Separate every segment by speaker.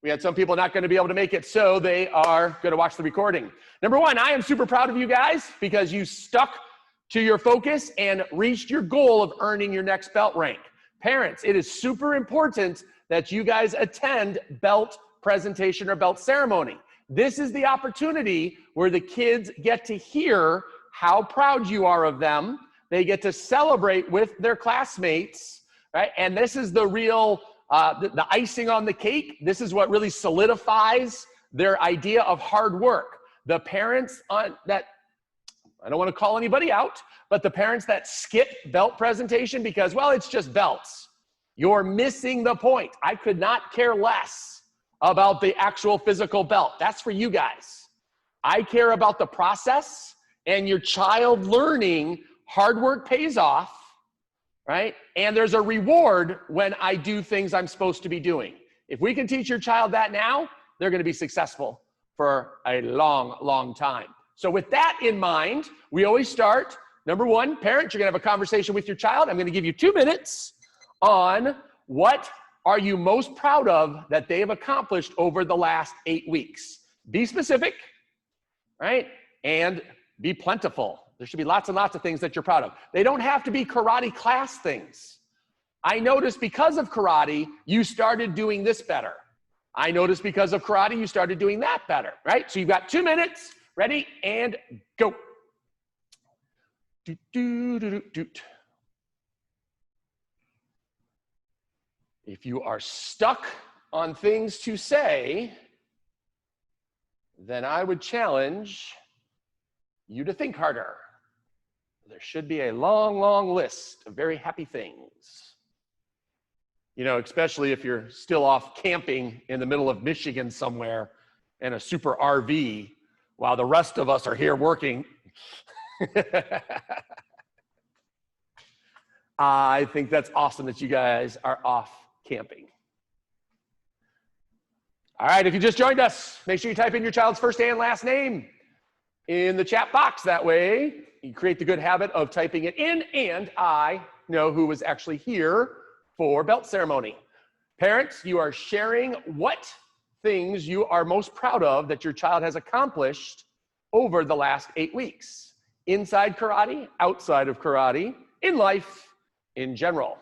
Speaker 1: We had some people not going to be able to make it, so they are going to watch the recording. Number one, I am super proud of you guys because you stuck to your focus and reached your goal of earning your next belt rank. Parents, it is super important that you guys attend belt presentation or belt ceremony. This is the opportunity where the kids get to hear how proud you are of them. They get to celebrate with their classmates, right? And this is the real, the icing on the cake. This is what really solidifies their idea of hard work. The parents that, I don't want to call anybody out, but the parents that skip belt presentation because, well, it's just belts. You're missing the point. I could not care less about the actual physical belt. That's for you guys. I care about the process and your child learning hard work pays off, right? And there's a reward when I do things I'm supposed to be doing. If we can teach your child that now, they're going to be successful for a long, long time. So with that in mind, we always start, number one, parents, you're going to have a conversation with your child. I'm going to give you 2 minutes on what are you most proud of that they have accomplished over the last 8 weeks. Be specific, right? And be plentiful. There should be lots and lots of things that you're proud of. They don't have to be karate class things. I noticed because of karate, you started doing this better. I noticed because of karate, you started doing that better, right? So you've got 2 minutes. Ready, and go. Doot, doot, doot, doot. If you are stuck on things to say, then I would challenge you to think harder. There should be a long, long list of very happy things. You know, especially if you're still off camping in the middle of Michigan somewhere in a super RV, while the rest of us are here working. I think that's awesome that you guys are off camping. All right, if you just joined us, make sure you type in your child's first and last name in the chat box. That way, you create the good habit of typing it in, and I know who was actually here for belt ceremony. Parents, you are sharing what things you are most proud of that your child has accomplished over the last 8 weeks. Inside karate, outside of karate, in life, in general.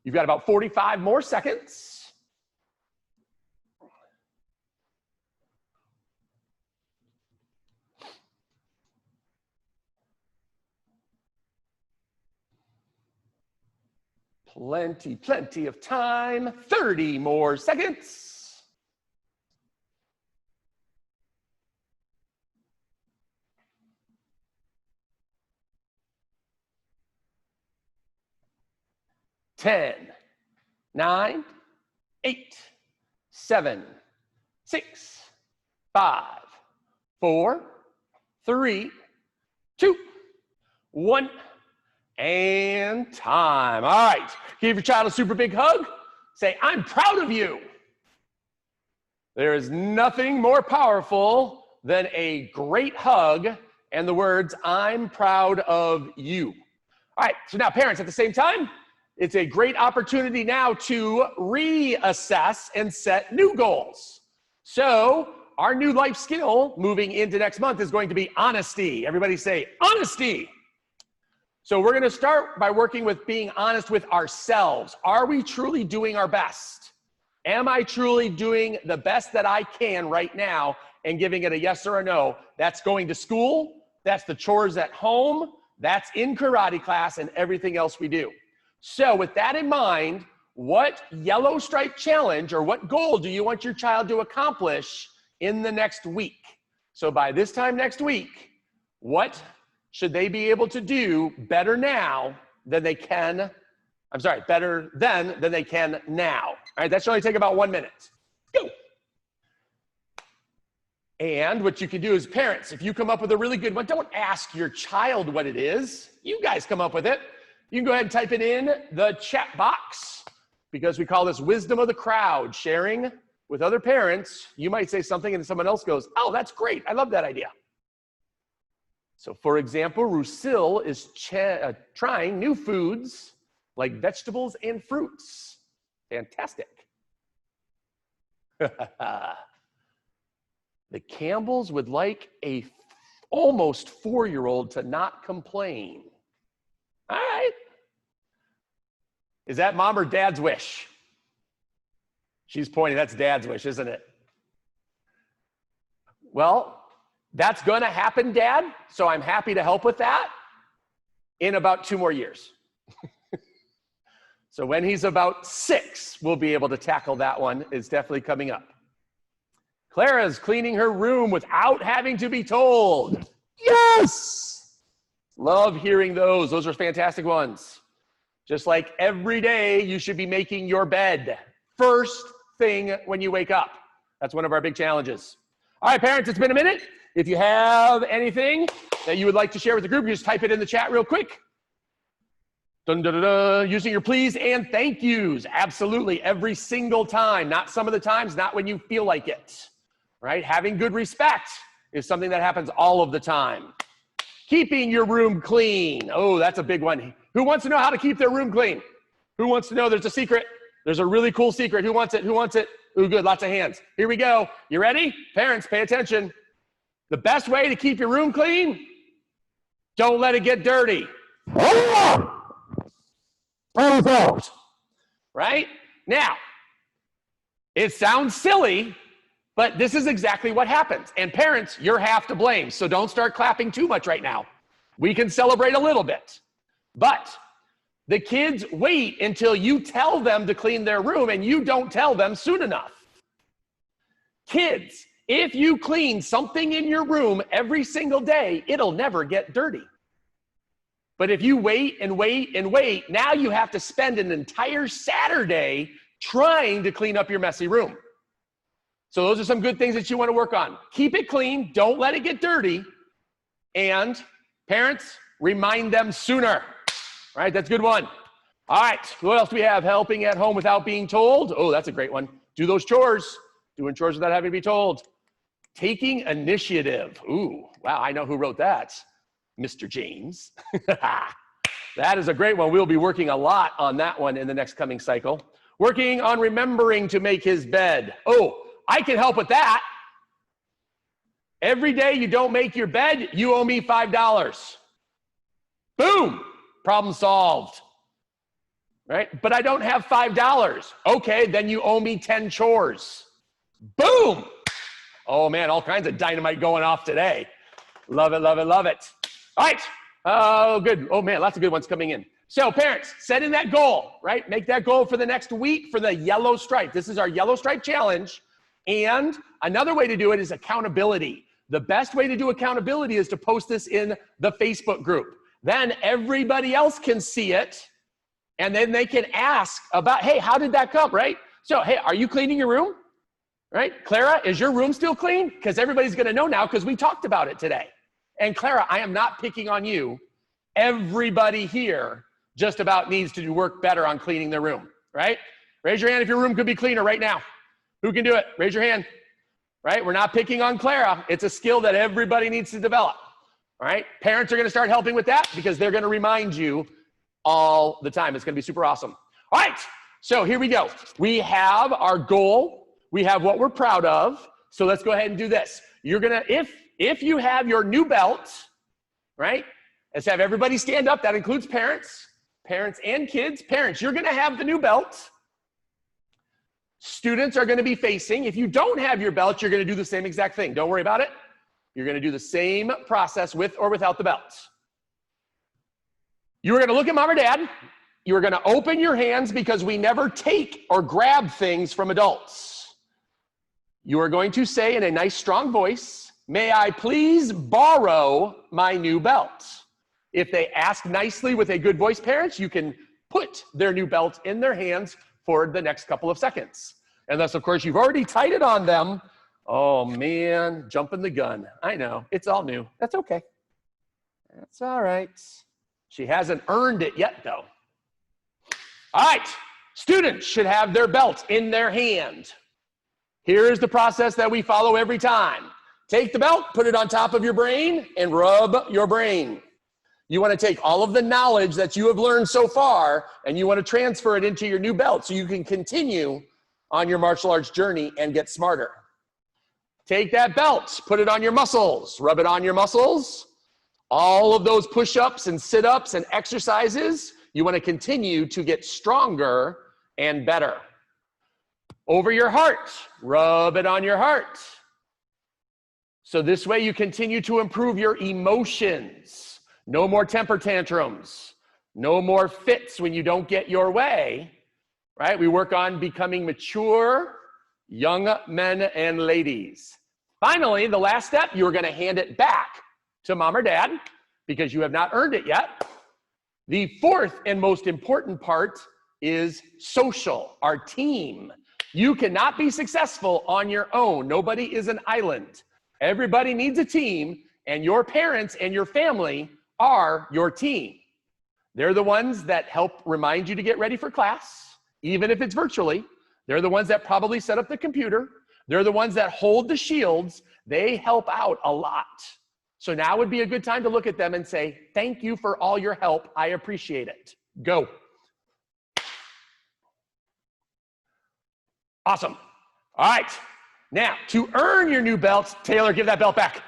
Speaker 1: You've got about 45 more seconds. Plenty of time. 30 more seconds. Ten, 9, 8, 7, 6, 5, 4, 3, 2, 1, and time. All right, give your child a super big hug. Say, I'm proud of you. There is nothing more powerful than a great hug and the words, I'm proud of you. All right, so now parents, at the same time, it's a great opportunity now to reassess and set new goals. So our new life skill moving into next month is going to be honesty. Everybody say honesty. So we're going to start by working with being honest with ourselves. Are we truly doing our best? Am I truly doing the best that I can right now and giving it a yes or a no? That's going to school. That's the chores at home. That's in karate class and everything else we do. So with that in mind, what yellow stripe challenge or what goal do you want your child to accomplish in the next week? So by this time next week, what should they be able to do better now than they can, better then than they can now? All right, that should only take about 1 minute. Go. And what you can do is parents, if you come up with a really good one, don't ask your child what it is. You guys come up with it. You can go ahead and type it in the chat box because we call this wisdom of the crowd, sharing with other parents. You might say something and someone else goes, oh, that's great. I love that idea. So for example, Lucille is trying new foods like vegetables and fruits. Fantastic. The Campbells would like a almost 4-year-old to not complain. All right. Is that mom or dad's wish? She's pointing. That's dad's wish, isn't it? Well, that's going to happen, Dad. So I'm happy to help with that in about 2 more years. So when he's about 6, we'll be able to tackle that one. It's definitely coming up. Clara's cleaning her room without having to be told. Yes! Love hearing those. Those are fantastic ones. Just like every day, you should be making your bed first thing when you wake up. That's one of our big challenges. All right, parents, it's been a minute. If you have anything that you would like to share with the group, you just type it in the chat real quick. Dun, dun, dun, dun. Using your please and thank yous. Absolutely. Every single time. Not some of the times, not when you feel like it. Right? Having good respect is something that happens all of the time. Keeping your room clean. Oh, that's a big one. Who wants to know how to keep their room clean? Who wants to know? There's a secret. There's a really cool secret. Who wants it? Who wants it? Ooh, good. Lots of hands. Here we go. You ready? Parents, pay attention. The best way to keep your room clean, don't let it get dirty. Right? Now, it sounds silly, but this is exactly what happens. And parents, you're half to blame, so don't start clapping too much right now. We can celebrate a little bit. But the kids wait until you tell them to clean their room and you don't tell them soon enough. Kids, if you clean something in your room every single day, it'll never get dirty. But if you wait and wait and wait, now you have to spend an entire Saturday trying to clean up your messy room. So those are some good things that you want to work on. Keep it clean. Don't let it get dirty. And parents, remind them sooner. All right, that's a good one. All right, what else do we have? Helping at home without being told. Oh, that's a great one. Do those chores. Doing chores without having to be told. Taking initiative. Ooh, wow, I know who wrote that. Mr. James. That is a great one. We'll be working a lot on that one in the next coming cycle. Working on remembering to make his bed. Oh, I can help with that. Every day you don't make your bed, you owe me $5. Boom, problem solved. Right? But I don't have $5. Okay, then you owe me 10 chores. Boom. Oh man, all kinds of dynamite going off today. Love it, love it, love it. All right. Oh, good. Oh man, lots of good ones coming in. So parents, setting that goal, right? Make that goal for the next week for the yellow stripe. This is our yellow stripe challenge. And another way to do it is accountability. The best way to do accountability is to post this in the Facebook group. Then everybody else can see it. And then they can ask about, hey, how did that come, right? So, hey, are you cleaning your room? Right? Clara, is your room still clean? Because everybody's going to know now because we talked about it today. And Clara, I am not picking on you. Everybody here just about needs to work better on cleaning their room, right? Raise your hand if your room could be cleaner right now. Who can do it? Raise your hand, right? We're not picking on Clara. It's a skill that everybody needs to develop, all right? Parents are going to start helping with that because they're going to remind you all the time. It's going to be super awesome. All right, so here we go. We have our goal. We have what we're proud of. So let's go ahead and do this. You're going to, if you have your new belt, right? Let's have everybody stand up. That includes parents and kids. Parents, you're going to have the new belt. Students are going to be facing. If you don't have your belt, you're going to do the same exact thing. Don't worry about it. You're going to do the same process with or without the belt. You are going to look at mom or dad. You are going to open your hands because we never take or grab things from adults. You are going to say in a nice, strong voice, may I please borrow my new belt? If they ask nicely with a good voice, parents, you can put their new belt in their hands for the next couple of seconds. Unless, of course, you've already tied it on them. Oh, man, jumping the gun. I know. It's all new. That's okay. That's all right. She hasn't earned it yet, though. All right. Students should have their belt in their hand. Here is the process that we follow every time. Take the belt, put it on top of your brain, and rub your brain. You want to take all of the knowledge that you have learned so far, and you want to transfer it into your new belt so you can continue on your martial arts journey and get smarter. Take that belt, put it on your muscles, rub it on your muscles. All of those push-ups and sit-ups and exercises, you want to continue to get stronger and better. Over your heart, rub it on your heart. So this way you continue to improve your emotions. No more temper tantrums. No more fits when you don't get your way, right? We work on becoming mature young men and ladies. Finally, the last step, you're going to hand it back to mom or dad because you have not earned it yet. The fourth and most important part is social, our team. You cannot be successful on your own. Nobody is an island. Everybody needs a team, and your parents and your family are your team. They're the ones that help remind you to get ready for class, even if it's virtually. They're the ones that probably set up the computer. They're the ones that hold the shields. They help out a lot. So now would be a good time to look at them and say, thank you for all your help. I appreciate it. Go. Awesome. All right. Now, to earn your new belt, Taylor, give that belt back.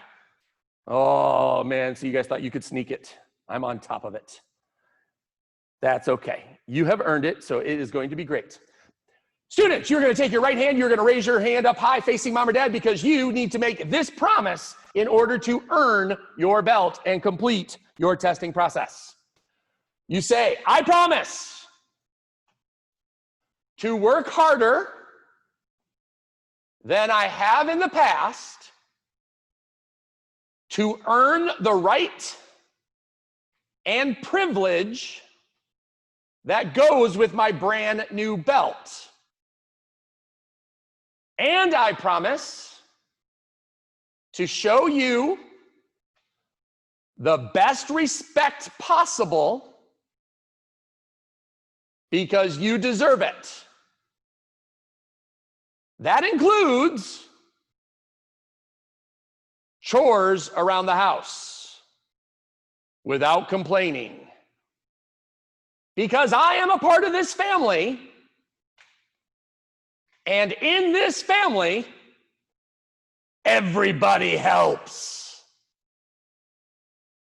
Speaker 1: Oh, man. So you guys thought you could sneak it. I'm on top of it. That's okay. You have earned it, so it is going to be great. Students, you're going to take your right hand. You're going to raise your hand up high facing mom or dad because you need to make this promise in order to earn your belt and complete your testing process. You say, I promise to work harder than I have in the past to earn the right and privilege that goes with my brand new belt. And I promise to show you the best respect possible because you deserve it. That includes chores around the house without complaining. Because I am a part of this family, and in this family, everybody helps.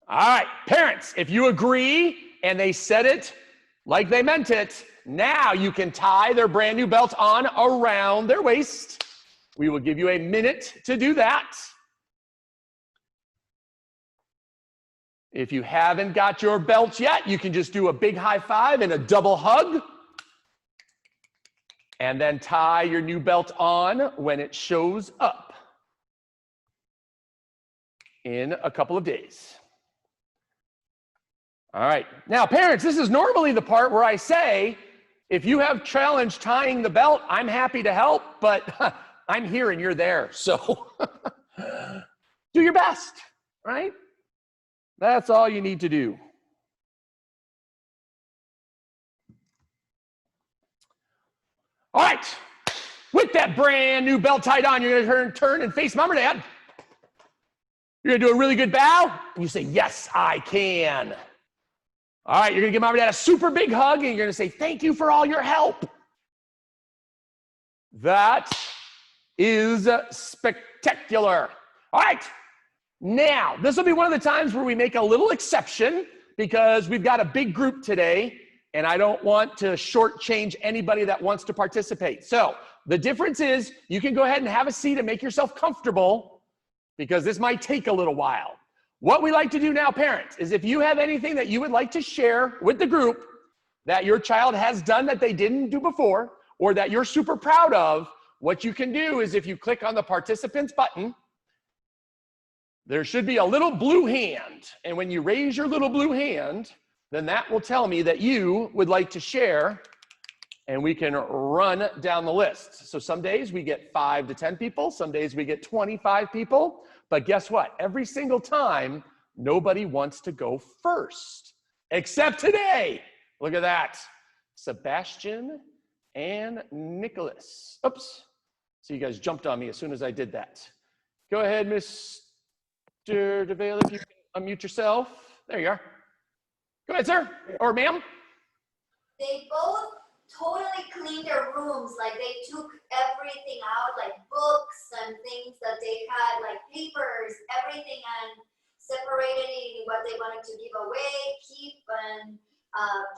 Speaker 1: All right, parents, if you agree and they said it like they meant it, now you can tie their brand new belt on around their waist. We will give you a minute to do that. If you haven't got your belt yet, you can just do a big high five and a double hug. And then tie your new belt on when it shows up in a couple of days. All right. Now, parents, this is normally the part where I say, if you have challenge tying the belt, I'm happy to help, but I'm here and you're there. So do your best, right? That's all you need to do. All right. With that brand new belt tied on, you're going to turn and face mom or dad. You're going to do a really good bow. And you say, yes, I can. All right. You're going to give mom or dad a super big hug. And you're going to say, thank you for all your help. That is spectacular. All right. Now, this will be one of the times where we make a little exception because we've got a big group today and I don't want to shortchange anybody that wants to participate. So the difference is you can go ahead and have a seat and make yourself comfortable because this might take a little while. What we like to do now, parents, is if you have anything that you would like to share with the group that your child has done that they didn't do before or that you're super proud of, what you can do is if you click on the participants button, there should be a little blue hand. And when you raise your little blue hand, then that will tell me that you would like to share and we can run down the list. So some days we get 5 to 10 people. Some days we get 25 people. But guess what? Every single time, nobody wants to go first, except today. Look at that. Sebastian and Nicholas. Oops. So you guys jumped on me as soon as I did that. Go ahead, Mr. DeVale, if you can unmute yourself. There you are. Go ahead, sir. Or ma'am.
Speaker 2: They both totally cleaned their rooms. Like they took everything out, like books and things that they had, like papers, everything, and separated it in what they wanted to give away, keep, and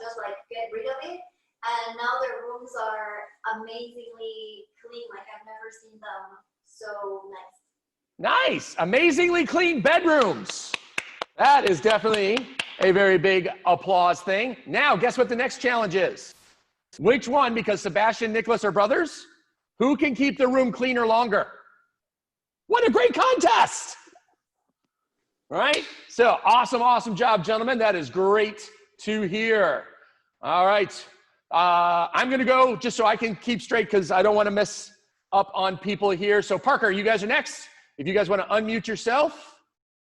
Speaker 2: just like get rid of it. And now their rooms are amazingly clean. Like I've never seen them so nice.
Speaker 1: Nice. Amazingly clean bedrooms. That is definitely a very big applause thing. Now, guess what the next challenge is? Which one, because Sebastian and Nicholas are brothers, who can keep the room cleaner longer? What a great contest. All right? So, awesome job, gentlemen. That is great to hear. All right. I'm going to go just so I can keep straight because I don't want to mess up on people here. So, Parker, you guys are next. If you guys want to unmute yourself,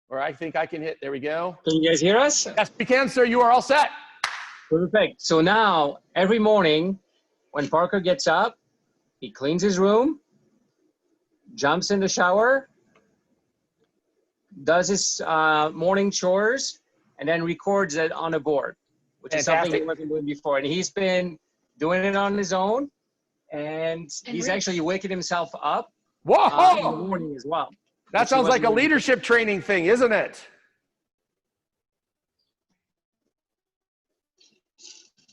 Speaker 1: or I think I can hit. There we go.
Speaker 3: Can you guys hear us?
Speaker 1: Yes, we can, sir. You are all set.
Speaker 3: Perfect. So now, every morning, when Parker gets up, he cleans his room, jumps in the shower, does his morning chores, and then records it on a board, which is something he wasn't doing before. And he's been doing it on his own, and he's actually waking himself up in the morning as well.
Speaker 1: That sounds like a leadership training thing, isn't it?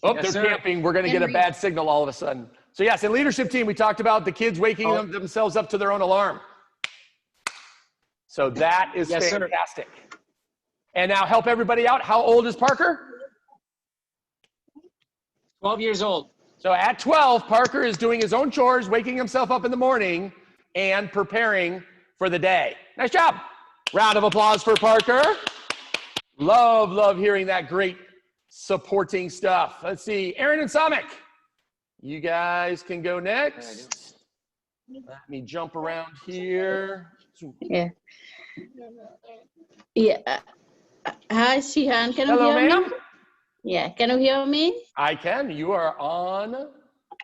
Speaker 1: Oh,
Speaker 3: Yes,
Speaker 1: they're
Speaker 3: sir.
Speaker 1: camping. We're going to get a bad signal all of a sudden. So yes, in leadership team, we talked about the kids waking themselves up to their own alarm. So that is fantastic. Sir. And now help everybody out. How old is Parker?
Speaker 3: 12 years old.
Speaker 1: So at 12, Parker is doing his own chores, waking himself up in the morning, and preparing for the day. Nice job. Round of applause for Parker. Love hearing that great supporting stuff. Let's see, Aaron and Samik, you guys can go next. Let me jump around here.
Speaker 4: Yeah. Hi, Shihan. Can you
Speaker 1: Hello,
Speaker 4: hear
Speaker 1: ma'am.
Speaker 4: me? Yeah. Can you hear me?
Speaker 1: I can. You are on.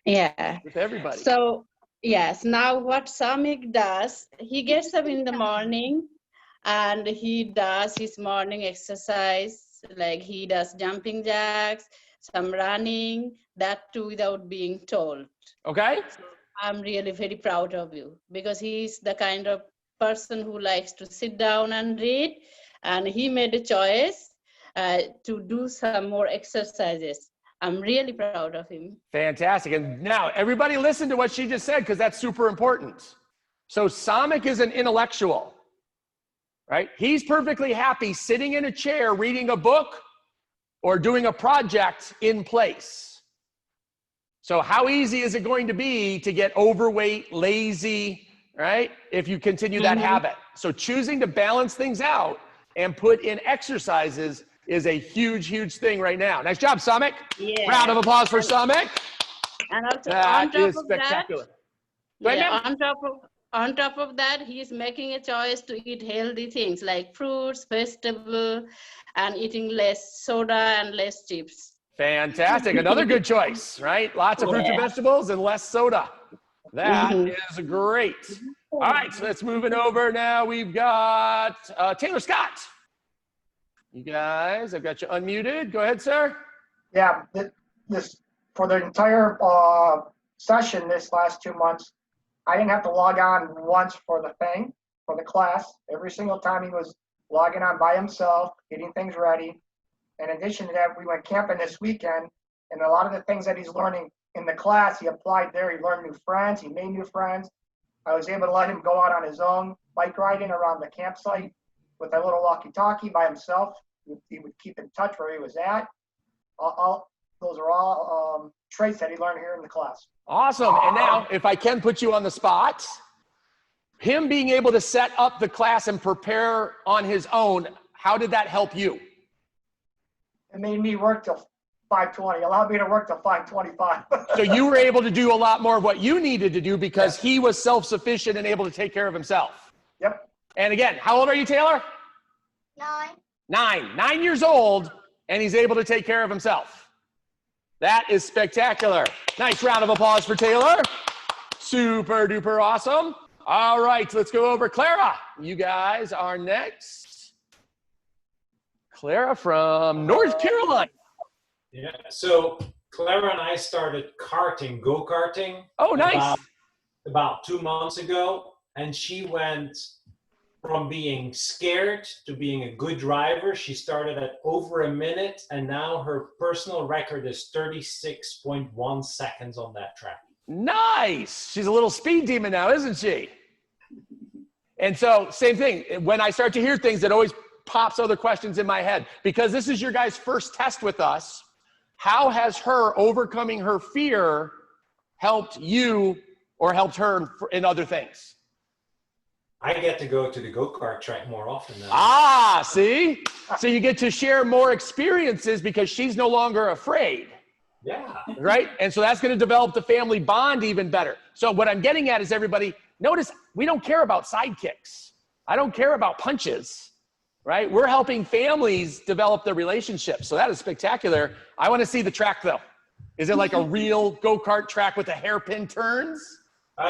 Speaker 4: Yeah.
Speaker 1: With everybody.
Speaker 4: So, yes. Now, what Samik does, he gets up in the morning and he does his morning exercise. Like he does jumping jacks, some running, that too without being told.
Speaker 1: Okay.
Speaker 4: So I'm really very proud of you because he's the kind of person who likes to sit down and read, and he made a choice to do some more exercises. I'm really proud of him.
Speaker 1: Fantastic. And now everybody listen to what she just said because that's super important. So Samik is an intellectual. Right? He's perfectly happy sitting in a chair reading a book or doing a project in place. So how easy is it going to be to get overweight, lazy, right? If you continue that habit. So choosing to balance things out and put in exercises is a huge thing right now. Nice job, Samik.
Speaker 4: Yeah.
Speaker 1: Round of applause for Samik.
Speaker 4: And also
Speaker 1: That is spectacular.
Speaker 4: On top of that, he's making a choice to eat healthy things like fruits, vegetables, and eating less soda and less chips.
Speaker 1: Fantastic. Another good choice, right? Lots of fruits and vegetables and less soda. That is great. All right, so let's move it over now. We've got Taylor Scott. You guys, I've got you unmuted. Go ahead, sir.
Speaker 5: Yeah, this for the entire session this last 2 months, I didn't have to log on once for the class. Every single time he was logging on by himself, getting things ready. In addition to that, we went camping this weekend, and a lot of the things that he's learning in the class, he applied there. He learned new friends. He made new friends. I was able to let him go out on his own, bike riding around the campsite with a little walkie-talkie by himself. He would keep in touch where he was at. Those are all traits that he learned here in the class.
Speaker 1: Awesome. And now, if I can put you on the spot, him being able to set up the class and prepare on his own, how did that help you?
Speaker 5: It made me work till 5:20. Allowed me to work till 5:25.
Speaker 1: So you were able to do a lot more of what you needed to do because he was self-sufficient and able to take care of himself.
Speaker 5: Yep.
Speaker 1: And again, how old are you, Taylor?
Speaker 2: 9.
Speaker 1: 9 years old, and he's able to take care of himself. That is spectacular. Nice round of applause for Taylor. Super duper awesome. All right, let's go over Clara. You guys are next. Clara from North Carolina.
Speaker 6: Yeah, so Clara and I started karting, go-karting.
Speaker 1: Oh, nice.
Speaker 6: About 2 months ago, and she went from being scared to being a good driver. She started at over a minute, and now her personal record is 36.1 seconds on that track.
Speaker 1: Nice. She's a little speed demon now, isn't she? And so, same thing. When I start to hear things, it always pops other questions in my head. Because this is your guys' first test with us, how has her overcoming her fear helped you or helped her in other things?
Speaker 6: I get to go to the go-kart track more often now.
Speaker 1: Ah, see? So you get to share more experiences because she's no longer afraid.
Speaker 6: Yeah.
Speaker 1: Right? And so that's going to develop the family bond even better. So what I'm getting at is, everybody, notice we don't care about sidekicks. I don't care about punches. Right? We're helping families develop their relationships. So that is spectacular. I want to see the track though. Is it like a real go-kart track with the hairpin turns?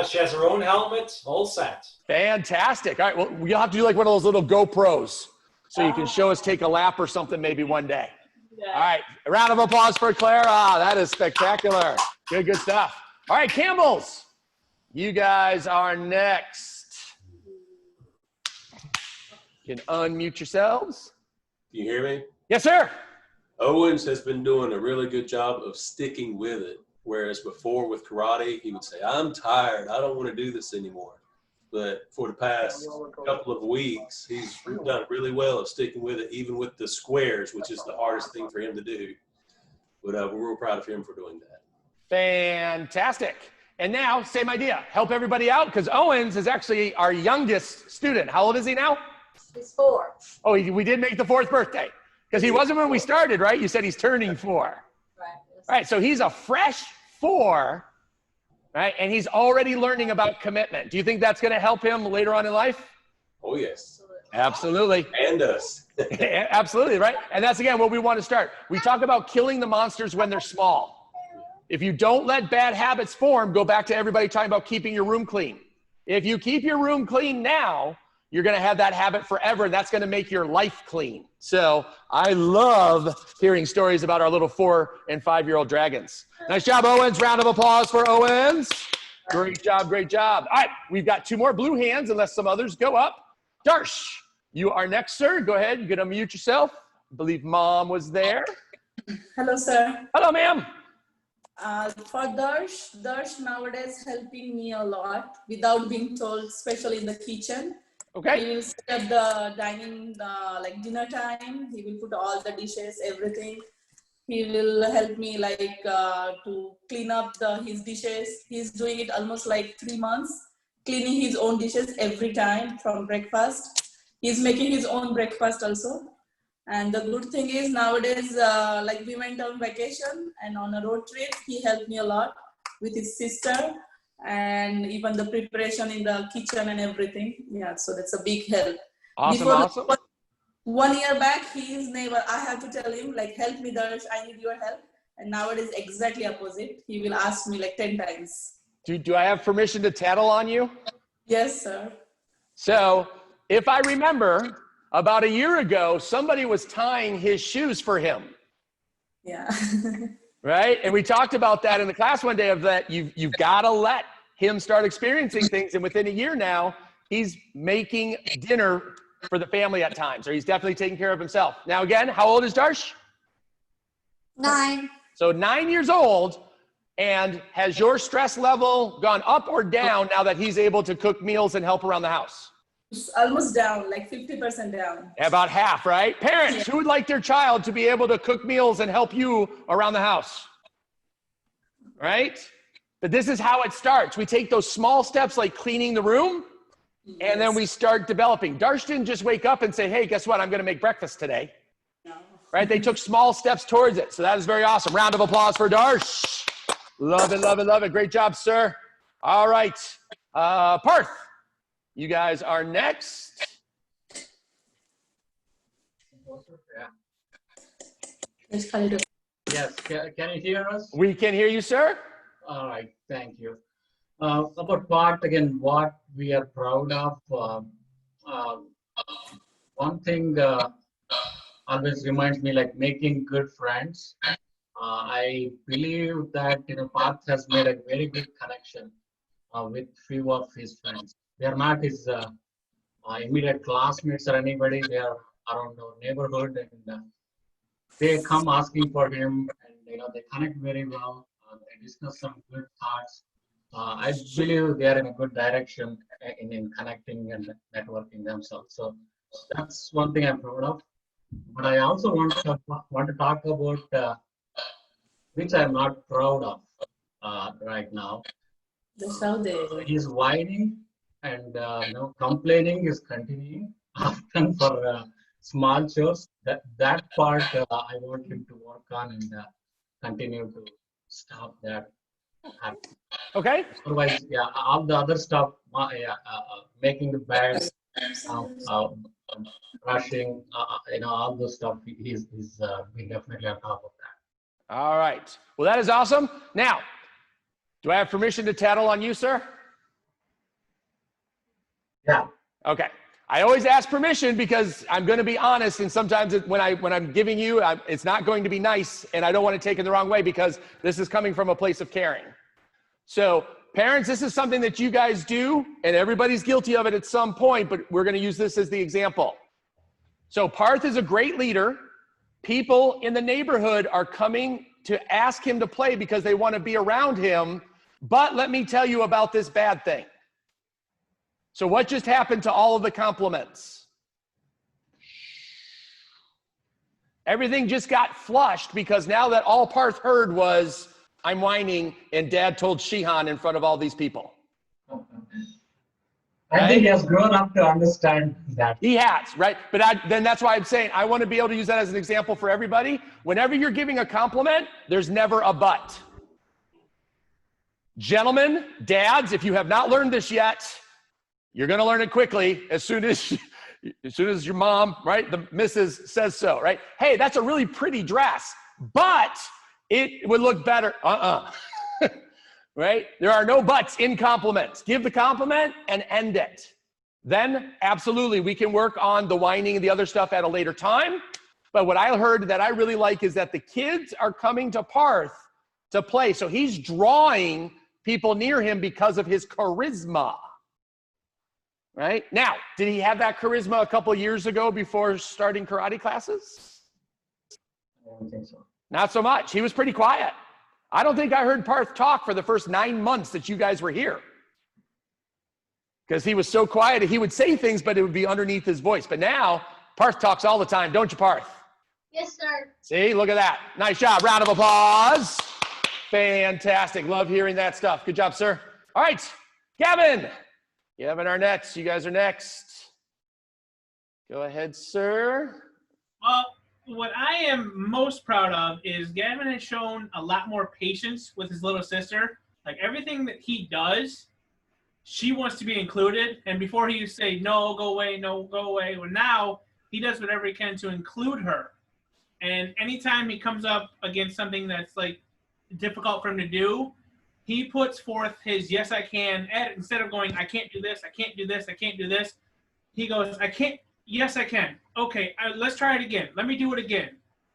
Speaker 6: She has her own helmet, all set.
Speaker 1: Fantastic. All right, well, you'll have to do like one of those little GoPros so you can show us take a lap or something maybe one day. Yeah. All right, a round of applause for Clara. That is spectacular. Good stuff. All right, Campbells, you guys are next. You can unmute yourselves.
Speaker 7: Can you hear me?
Speaker 1: Yes, sir.
Speaker 7: Owens has been doing a really good job of sticking with it. Whereas before with karate, he would say, I'm tired. I don't want to do this anymore. But for the past couple of weeks, he's done really well of sticking with it, even with the squares, which is the hardest thing for him to do. But we're real proud of him for doing that.
Speaker 1: Fantastic. And now, same idea. Help everybody out, because Owens is actually our youngest student. How old is he now?
Speaker 2: He's 4.
Speaker 1: Oh, we did make the 4th birthday. Because he wasn't when we started, right? You said he's turning 4.
Speaker 2: Right.
Speaker 1: All right, so he's a fresh 4, right? And he's already learning about commitment. Do you think that's going to help him later on in life?
Speaker 7: Oh, yes.
Speaker 1: Absolutely.
Speaker 7: And us.
Speaker 1: Absolutely, right? And that's, again, what we want to start. We talk about killing the monsters when they're small. If you don't let bad habits form, go back to everybody talking about keeping your room clean. If you keep your room clean now, you're going to have that habit forever, and that's going to make your life clean. So I love hearing stories about our little 4- and 5-year-old dragons. Nice job, Owens. Round of applause for Owens. Great job, great job. All right, we've got 2 more blue hands, unless some others go up. Darsh, you are next, sir. Go ahead. You can unmute yourself. I believe Mom was there.
Speaker 8: Hello, sir.
Speaker 1: Hello, ma'am.
Speaker 8: For Darsh nowadays helping me a lot without being told, especially in the kitchen.
Speaker 1: Okay.
Speaker 8: He will set up the dining, like dinner time. He will put all the dishes, everything. He will help me like to clean up his dishes. He's doing it almost like 3 months, cleaning his own dishes every time from breakfast. He's making his own breakfast also. And the good thing is nowadays, like we went on vacation and on a road trip, he helped me a lot with his sister. And even the preparation in the kitchen and everything. Yeah, so that's a big help.
Speaker 1: Awesome,
Speaker 8: Before
Speaker 1: awesome.
Speaker 8: 1 year back, his neighbor, I have to tell him, like, help me, Darsh, I need your help. And nowadays, exactly opposite. He will ask me like 10 times.
Speaker 1: Do I have permission to tattle on you?
Speaker 8: Yes, sir.
Speaker 1: So if I remember, about a year ago, somebody was tying his shoes for him.
Speaker 8: Yeah.
Speaker 1: Right? And we talked about that in the class one day, of that you've got to let him start experiencing things. And within a year now, he's making dinner for the family at times, or he's definitely taking care of himself. Now, again, how old is Darsh?
Speaker 2: 9.
Speaker 1: So 9 years old. And has your stress level gone up or down now that he's able to cook meals and help around the house?
Speaker 8: It's almost down, like 50% down.
Speaker 1: About half, right? Parents, who would like their child to be able to cook meals and help you around the house? Right? But this is how it starts. We take those small steps like cleaning the room, and then we start developing. Darsh didn't just wake up and say, hey, guess what? I'm going to make breakfast today.
Speaker 8: No.
Speaker 1: Right? They took small steps towards it. So that is very awesome. Round of applause for Darsh. Love it, love it, love it. Great job, sir. All right. Parth, you guys are next.
Speaker 8: Yes, Khalid.
Speaker 9: Yes, can you hear us?
Speaker 1: We can hear you, sir.
Speaker 9: All right, thank you. About part, again, what we are proud of, one thing always reminds me, like making good friends. I believe that Parth has made a very good connection with few of his friends. They are not his immediate classmates or anybody. They are around our neighborhood, and they come asking for him, and they connect very well. They discuss some good thoughts. I believe they are in a good direction in connecting and networking themselves. So that's one thing I'm proud of. But I also want to talk about which I'm not proud of right now.
Speaker 8: That's how they.
Speaker 9: He's whining and complaining is continuing often for small chores. That part I want him to work on and continue to stop that happening.
Speaker 1: Okay.
Speaker 9: Otherwise, yeah, all the other stuff, making the bed, brushing, all those stuff, he's been definitely on top of that.
Speaker 1: All right. Well, that is awesome. Now, do I have permission to tattle on you, sir?
Speaker 9: Yeah.
Speaker 1: Okay. I always ask permission because I'm going to be honest, and sometimes when I'm giving you, it's not going to be nice, and I don't want to take it the wrong way because this is coming from a place of caring. So, parents, this is something that you guys do, and everybody's guilty of it at some point, but we're going to use this as the example. So, Parth is a great leader. People in the neighborhood are coming to ask him to play because they want to be around him. But let me tell you about this bad thing. So what just happened to all of the compliments? Everything just got flushed because now that all Parth heard was, I'm whining, and Dad told Shihan in front of all these people.
Speaker 9: I think he has grown up to understand that.
Speaker 1: He has, right? But then that's why I'm saying I want to be able to use that as an example for everybody. Whenever you're giving a compliment, there's never a but. Gentlemen, dads, if you have not learned this yet, you're going to learn it quickly as soon as your mom, right, the missus says so, right? Hey, that's a really pretty dress, but it would look better. Right? There are no buts in compliments. Give the compliment and end it. Then, absolutely, we can work on the whining and the other stuff at a later time. But what I heard that I really like is that the kids are coming to Parth to play. So he's drawing people near him because of his charisma. Right? Now, did he have that charisma a couple years ago before starting karate classes?
Speaker 9: I don't think so.
Speaker 1: Not so much. He was pretty quiet. I don't think I heard Parth talk for the first 9 months that you guys were here. Because he was so quiet, he would say things, but it would be underneath his voice. But now, Parth talks all the time, don't you, Parth?
Speaker 2: Yes, sir.
Speaker 1: See, look at that. Nice job. Round of applause. Fantastic. Love hearing that stuff. Good job, sir. All right, Gavin. Gavin are next. You guys are next. Go ahead, sir.
Speaker 10: Well, what I am most proud of is Gavin has shown a lot more patience with his little sister. Like everything that he does, she wants to be included. And before he used to say, no, go away, no, go away. Well, now he does whatever he can to include her. And anytime he comes up against something that's like difficult for him to do, he puts forth his yes, I can. Instead of going, I can't do this, I can't do this, I can't do this. He goes, I can't. Yes, I can. Okay, let's try it again. Let me do it again.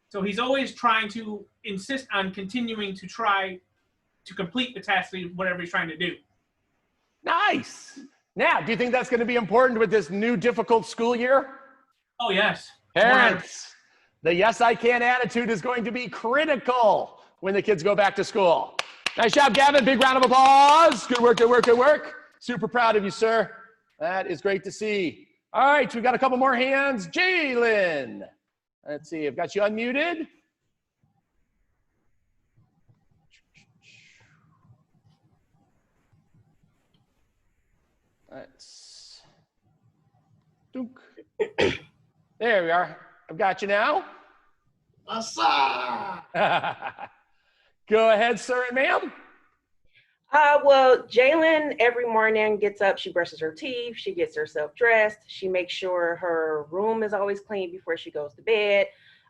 Speaker 10: So he's always trying to insist on continuing to try to complete the task, whatever he's trying to do.
Speaker 1: Nice. Now, do you think that's going to be important with this new difficult school year?
Speaker 10: Oh, yes.
Speaker 1: Parents, the yes, I can attitude is going to be critical when the kids go back to school. Nice job, Gavin. Big round of applause. Good work, good work, good work. Super proud of you, sir. That is great to see. All right, we've got a couple more hands. Jalen. Let's see, I've got you unmuted. Let's. Dunk. There we are. I've got you now. Go ahead, sir and ma'am.
Speaker 11: Well, Jalen every morning gets up, she brushes her teeth, she gets herself dressed, she makes sure her room is always clean before she goes to bed.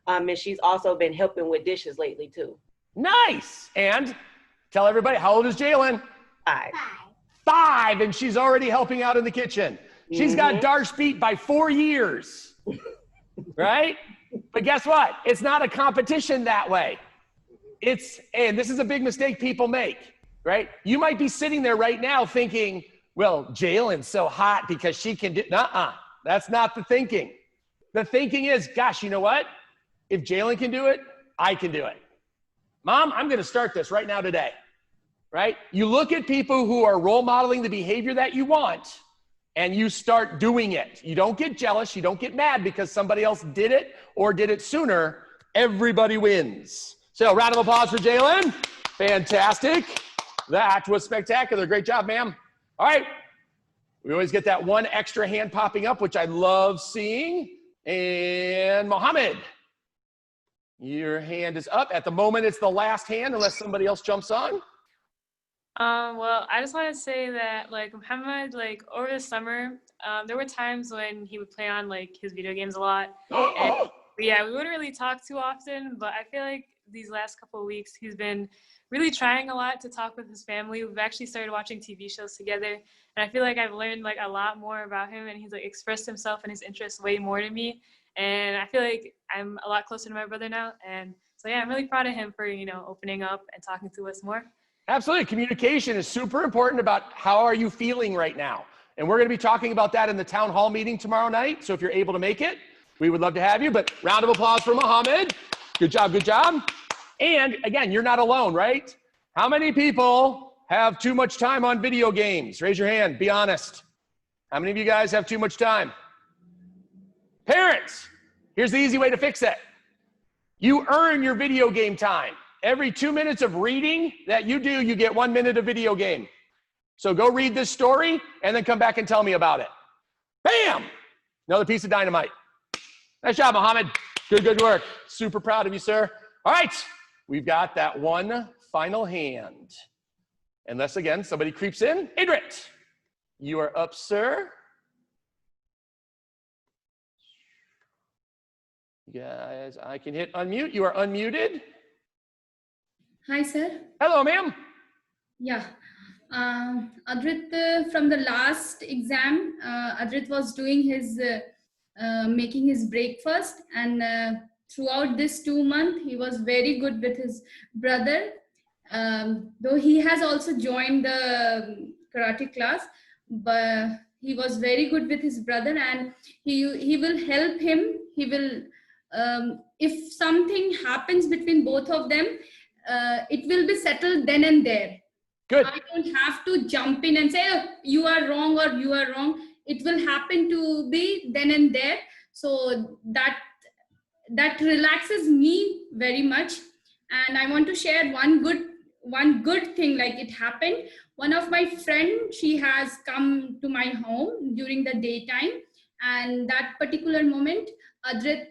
Speaker 11: And she's also been helping with dishes lately too.
Speaker 1: Nice. And tell everybody, how old is Jalen?
Speaker 11: 5.
Speaker 1: 5, and she's already helping out in the kitchen. She's got Darsh beat by 4 years, right? But guess what? It's not a competition that way. And this is a big mistake people make, right? You might be sitting there right now thinking, well, Jalen's so hot because she can do, that's not the thinking. The thinking is, gosh, you know what? If Jalen can do it, I can do it. Mom, I'm going to start this right now today, right? You look at people who are role modeling the behavior that you want, and you start doing it. You don't get jealous. You don't get mad because somebody else did it or did it sooner. Everybody wins. So round of applause for Jalen. Fantastic. That was spectacular. Great job, ma'am. All right. We always get that one extra hand popping up, which I love seeing. And Mohammed, your hand is up. At the moment, it's the last hand unless somebody else jumps on.
Speaker 12: Well, I just want to say that, like, Muhammad, like, over the summer, there were times when he would play on, like, his video games a lot. And, yeah, we wouldn't really talk too often, but I feel like these last couple of weeks, he's been really trying a lot to talk with his family. We've actually started watching TV shows together, and I feel like I've learned, like, a lot more about him, and he's, like, expressed himself and his interests way more to me. And I feel like I'm a lot closer to my brother now. And so, yeah, I'm really proud of him for, you know, opening up and talking to us more.
Speaker 1: Absolutely. Communication is super important about how are you feeling right now. And we're going to be talking about that in the town hall meeting tomorrow night. So if you're able to make it, we would love to have you. But round of applause for Mohammed. Good job. Good job. And again, you're not alone, right? How many people have too much time on video games? Raise your hand. Be honest. How many of you guys have too much time? Parents, here's the easy way to fix it. You earn your video game time. Every 2 minutes of reading that you do, you get 1 minute of video game. So go read this story and then come back and tell me about it. Bam! Another piece of dynamite. Nice job, Mohammed. Good work. Super proud of you, sir. All right, we've got that one final hand. Unless, again, somebody creeps in. Adrit, you are up, sir. You guys, I can hit unmute. You are unmuted.
Speaker 13: Hi, sir.
Speaker 1: Hello, ma'am.
Speaker 13: Yeah. Adrit, from the last exam, Adrit was doing his, making his breakfast, and throughout this 2 months, he was very good with his brother. Though he has also joined the karate class, but he was very good with his brother, and he will help him. He will, if something happens between both of them, it will be settled then and there.
Speaker 1: Good.
Speaker 13: I don't have to jump in and say, oh, you are wrong or you are wrong. It will happen to be then and there. So that relaxes me very much. And I want to share one good thing, like it happened. One of my friend, she has come to my home during the daytime, and that particular moment, Adrit,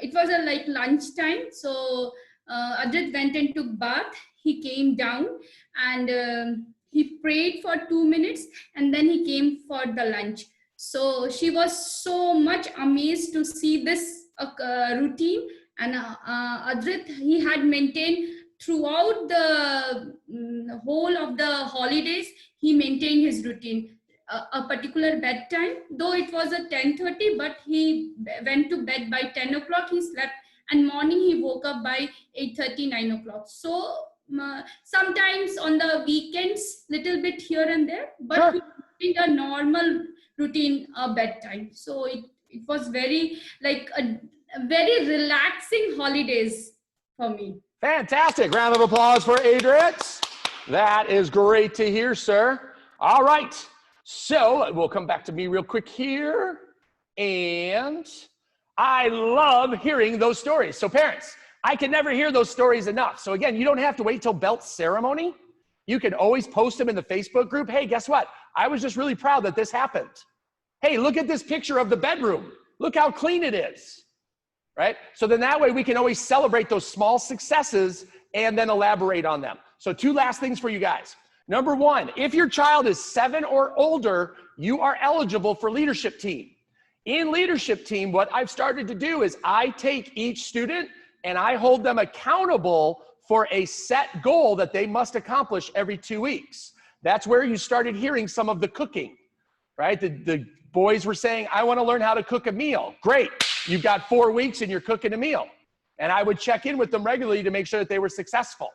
Speaker 13: it was like lunchtime. So Adrit went into bath. He came down and he prayed for 2 minutes, and then he came for the lunch. So she was so much amazed to see this routine, and Adrit, he had maintained throughout the whole of the holidays. He maintained his routine, a particular bedtime, though it was at 10:30, but he went to bed by 10 o'clock. He slept, and morning he woke up by 8:30, 9 o'clock. So sometimes on the weekends, little bit here and there, but
Speaker 1: sure,
Speaker 13: he did a normal routine bedtime. So it was very, like a very relaxing holidays for me.
Speaker 1: Fantastic. Round of applause for Adrit. That is great to hear, sir. All right. So we'll come back to me real quick here. And I love hearing those stories. So parents, I can never hear those stories enough. So again, you don't have to wait till belt ceremony. You can always post them in the Facebook group. Hey, guess what? I was just really proud that this happened. Hey, look at this picture of the bedroom. Look how clean it is, right? So then that way we can always celebrate those small successes and then elaborate on them. So 2 last things for you guys. Number 1, if your child is 7 or older, you are eligible for leadership team. In leadership team, what I've started to do is I take each student and I hold them accountable for a set goal that they must accomplish every 2 weeks. That's where you started hearing some of the cooking, right? The boys were saying, I want to learn how to cook a meal. Great. You've got 4 weeks and you're cooking a meal. and I would check in with them regularly to make sure that they were successful.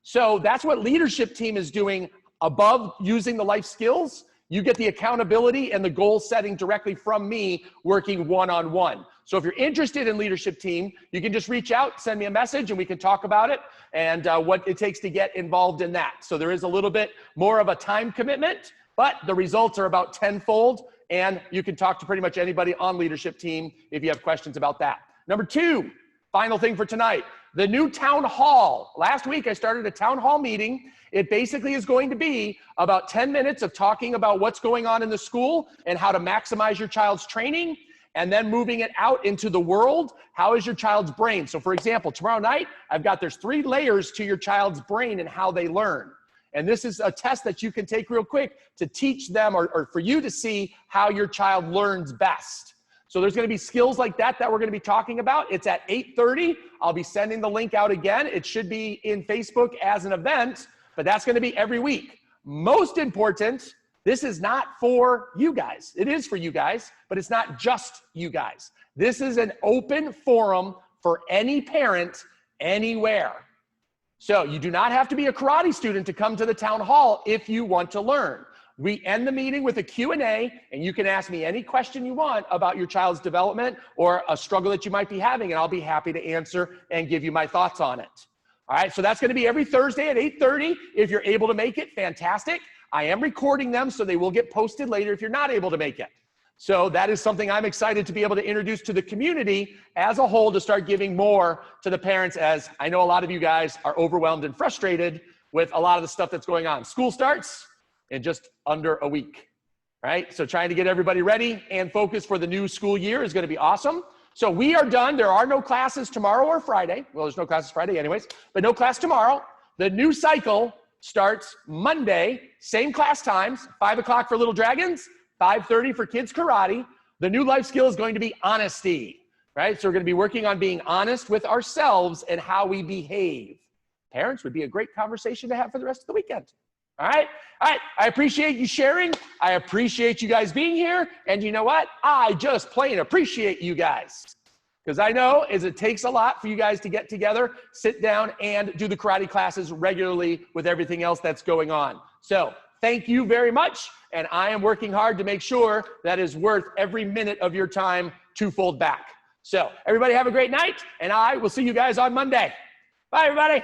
Speaker 1: So that's what leadership team is doing above using the life skills. You get the accountability and the goal setting directly from me working one-on-one. So if you're interested in leadership team, you can just reach out, send me a message, and we can talk about it and what it takes to get involved in that. So there is a little bit more of a time commitment, but the results are about tenfold, and you can talk to pretty much anybody on leadership team if you have questions about that. Number 2, final thing for tonight, the new town hall. Last week I started a town hall meeting. It basically is going to be about 10 minutes of talking about what's going on in the school and how to maximize your child's training, and then moving it out into the world. How is your child's brain? So for example, tomorrow night, there's 3 layers to your child's brain and how they learn. And this is a test that you can take real quick to teach them or for you to see how your child learns best. So there's going to be skills like that we're going to be talking about. It's at 8:30. I'll be sending the link out again. It should be in Facebook as an event, but that's going to be every week. Most important, this is not for you guys. It is for you guys, but it's not just you guys. This is an open forum for any parent anywhere. So you do not have to be a karate student to come to the town hall if you want to learn. We end the meeting with a Q&A, and you can ask me any question you want about your child's development or a struggle that you might be having, and I'll be happy to answer and give you my thoughts on it. All right, so that's going to be every Thursday at 8:30. If you're able to make it, fantastic. I am recording them, so they will get posted later if you're not able to make it. So that is something I'm excited to be able to introduce to the community as a whole, to start giving more to the parents, as I know a lot of you guys are overwhelmed and frustrated with a lot of the stuff that's going on. School starts in just under a week, right? So trying to get everybody ready and focused for the new school year is going to be awesome. So we are done. There are no classes tomorrow or Friday. Well, there's no classes Friday anyways, but no class tomorrow. The new cycle starts Monday, same class times, 5 o'clock for Little Dragons, 5:30 for Kids Karate. The new life skill is going to be honesty, right? So we're going to be working on being honest with ourselves and how we behave. Parents, would be a great conversation to have for the rest of the weekend. All right? All right. I appreciate you sharing. I appreciate you guys being here. And you know what? I just plain appreciate you guys. Because I know it takes a lot for you guys to get together, sit down, and do the karate classes regularly with everything else that's going on. So thank you very much. And I am working hard to make sure that is worth every minute of your time twofold back. So everybody have a great night, and I will see you guys on Monday. Bye, everybody.